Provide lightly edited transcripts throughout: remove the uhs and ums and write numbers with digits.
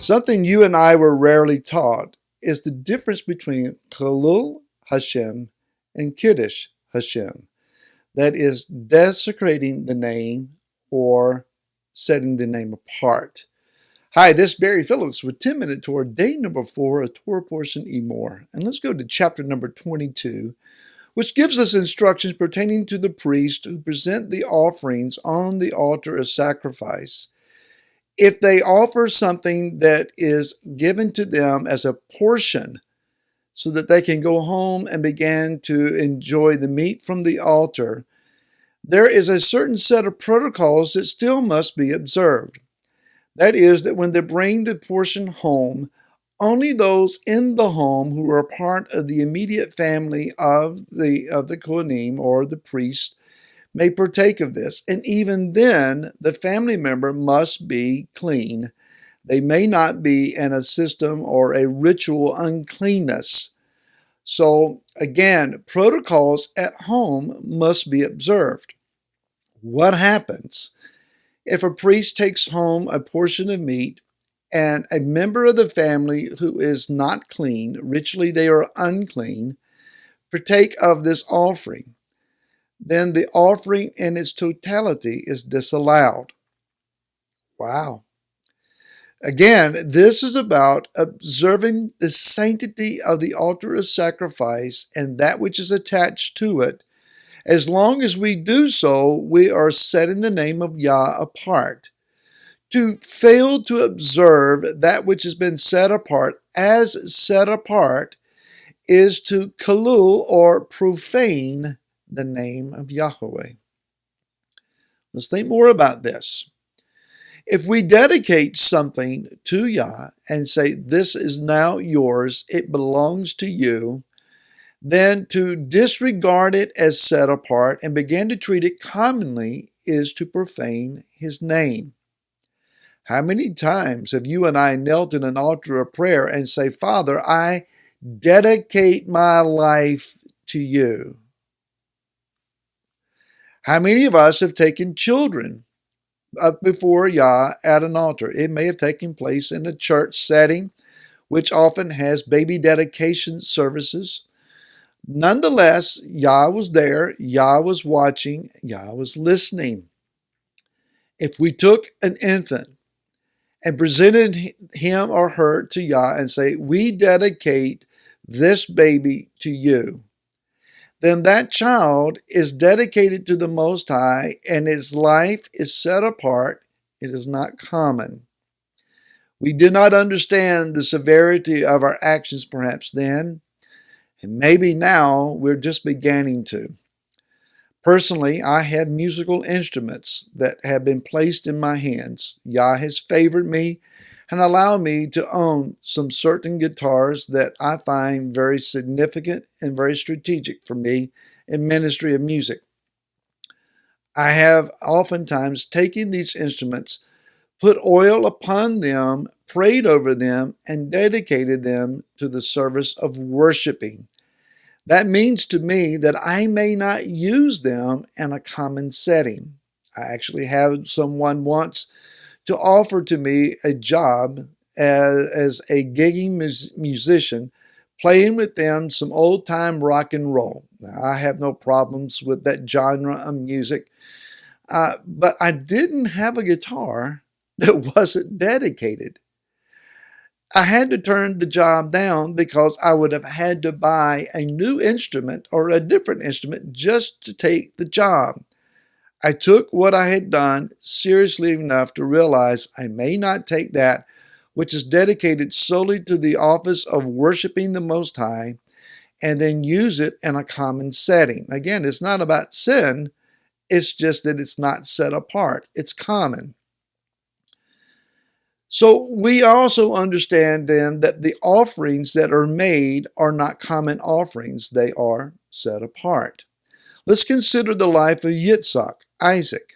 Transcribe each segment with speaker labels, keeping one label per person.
Speaker 1: Something you and I were rarely taught is the difference between Killul Hashem and Kiddush Hashem. That is, desecrating the name or setting the name apart. Hi, this is Barry Phillips with 10-Minute Torah, day number 4, a Torah portion Emor. And let's go to chapter number 22, which gives us instructions pertaining to the priest who present the offerings on the altar as sacrifice. If they offer something that is given to them as a portion so that they can go home and begin to enjoy the meat from the altar, there is a certain set of protocols that still must be observed. That is, that when they bring the portion home, only those in the home who are part of the immediate family of the Kohanim or the priest may partake of this. And even then, the family member must be clean. They may not be in a system or a ritual uncleanness. So again, protocols at home must be observed. What happens if a priest takes home a portion of meat and a member of the family who is not clean, ritually they are unclean, partake of this offering? Then the offering in its totality is disallowed. Wow. Again, this is about observing the sanctity of the altar of sacrifice and that which is attached to it. As long as we do so, we are setting the name of Yah apart. To fail to observe that which has been set apart as set apart is to Killul or profane the name of Yahweh. Let's think more about this. If we dedicate something to Yah and say, this is now yours, it belongs to you, then to disregard it as set apart and begin to treat it commonly is to profane his name. How many times have you and I knelt in an altar of prayer and say, Father, I dedicate my life to you? How many of us have taken children up before Yah at an altar? It may have taken place in a church setting, which often has baby dedication services. Nonetheless, Yah was there, Yah was watching, Yah was listening. If we took an infant and presented him or her to Yah and say, we dedicate this baby to you, then that child is dedicated to the Most High and his life is set apart. It is not common. We did not understand the severity of our actions perhaps then, and maybe now we're just beginning to. Personally, I have musical instruments that have been placed in my hands. Yah has favored me and allowed me to own some certain guitars that I find very significant and very strategic for me in ministry of music. I have oftentimes taken these instruments, put oil upon them, prayed over them, and dedicated them to the service of worshiping. That means to me that I may not use them in a common setting. I actually had someone once to offer to me a job as a gigging musician, playing with them some old-time rock and roll. Now, I have no problems with that genre of music, but I didn't have a guitar that wasn't dedicated. I had to turn the job down because I would have had to buy a new instrument or a different instrument just to take the job. I took what I had done seriously enough to realize I may not take that which is dedicated solely to the office of worshiping the Most High and then use it in a common setting. Again, it's not about sin. It's just that it's not set apart. It's common. So we also understand then that the offerings that are made are not common offerings. They are set apart. Let's consider the life of Yitzhak, Isaac.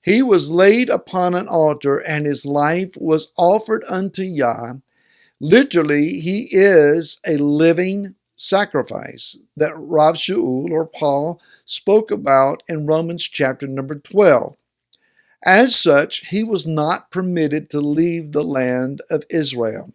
Speaker 1: He was laid upon an altar and his life was offered unto Yah. Literally, he is a living sacrifice that Rav Shaul or Paul spoke about in Romans chapter number 12. As such, he was not permitted to leave the land of Israel.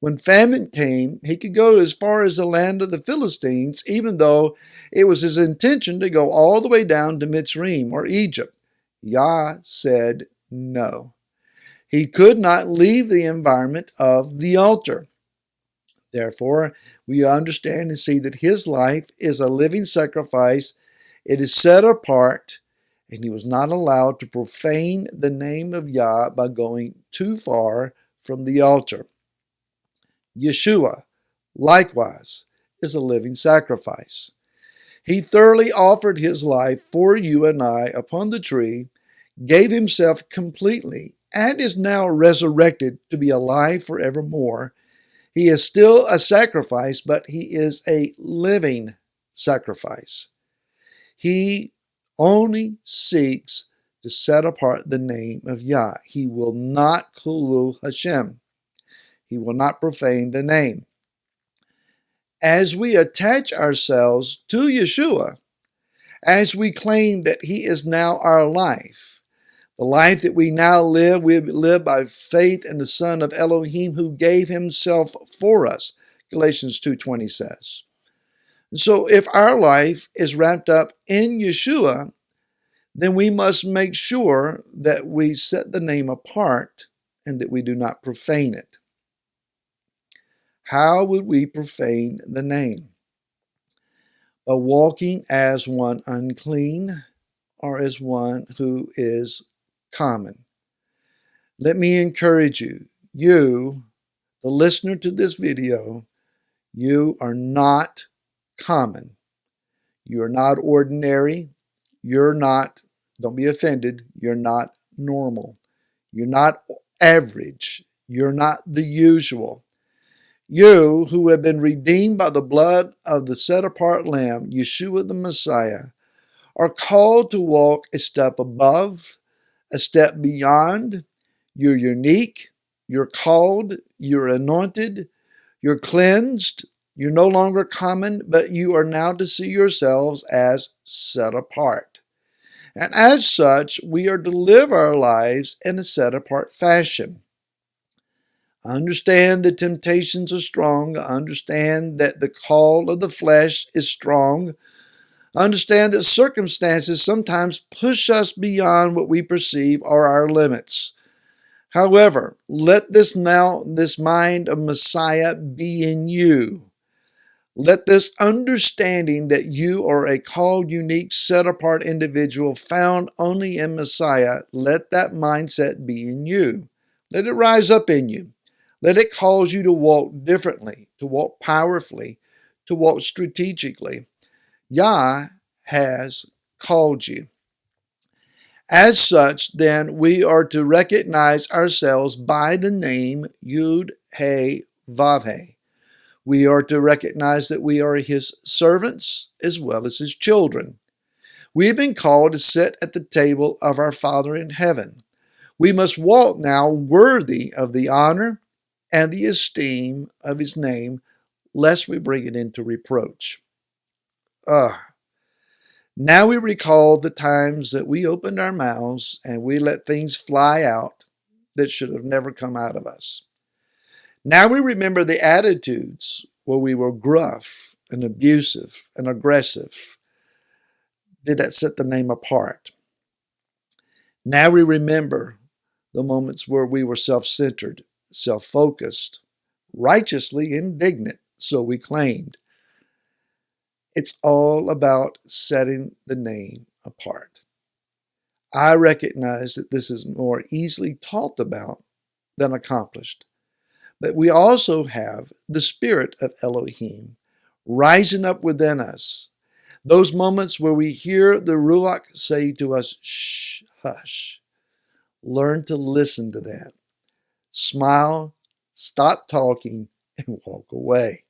Speaker 1: When famine came, he could go as far as the land of the Philistines, even though it was his intention to go all the way down to Mitzrayim or Egypt. Yah said no. He could not leave the environment of the altar. Therefore, we understand and see that his life is a living sacrifice. It is set apart, and he was not allowed to profane the name of Yah by going too far from the altar. Yeshua, likewise, is a living sacrifice. He thoroughly offered his life for you and I upon the tree, gave himself completely, and is now resurrected to be alive forevermore. He is still a sacrifice, but he is a living sacrifice. He only seeks to set apart the name of Yah. He will not Killul Hashem. He will not profane the name. As we attach ourselves to Yeshua, as we claim that he is now our life, the life that we now live, we live by faith in the Son of Elohim who gave himself for us, Galatians 2:20 says. And so if our life is wrapped up in Yeshua, then we must make sure that we set the name apart and that we do not profane it. How would we profane the name? By walking as one unclean or as one who is common. Let me encourage you, the listener to this video, you are not common. You are not ordinary. You're not, don't be offended, you're not normal. You're not average. You're not the usual. You who have been redeemed by the blood of the set-apart Lamb, Yeshua the Messiah, are called to walk a step above, a step beyond. You're unique, you're called, you're anointed, you're cleansed, you're no longer common, but you are now to see yourselves as set apart. And as such, we are to live our lives in a set-apart fashion. I understand the temptations are strong. I understand that the call of the flesh is strong. I understand that circumstances sometimes push us beyond what we perceive are our limits. However, let this mind of Messiah be in you. Let this understanding that you are a called, unique, set-apart individual found only in Messiah, let that mindset be in you. Let it rise up in you. Let it cause you to walk differently, to walk powerfully, to walk strategically. Yah has called you. As such, then, we are to recognize ourselves by the name YHWH. We are to recognize that we are his servants as well as his children. We have been called to sit at the table of our Father in heaven. We must walk now worthy of the honor and the esteem of his name, lest we bring it into reproach. Now we recall the times that we opened our mouths and we let things fly out that should have never come out of us. Now we remember the attitudes where we were gruff and abusive and aggressive. Did that set the name apart? Now we remember the moments where we were self-centered, self-focused, righteously indignant, so we claimed. It's all about setting the name apart. I recognize that this is more easily talked about than accomplished. But we also have the Spirit of Elohim rising up within us. Those moments where we hear the Ruach say to us, shh, hush. Learn to listen to that. Smile, stop talking, and walk away.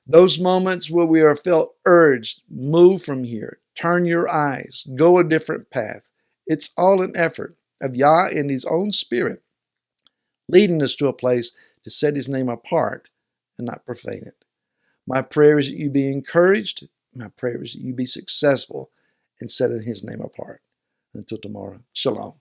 Speaker 1: Those moments where we are felt urged, move from here, turn your eyes, go a different path. It's all an effort of Yah in his own Spirit, leading us to a place to set his name apart and not profane it. My prayer is that you be encouraged. My prayer is that you be successful in setting his name apart. Until tomorrow, shalom.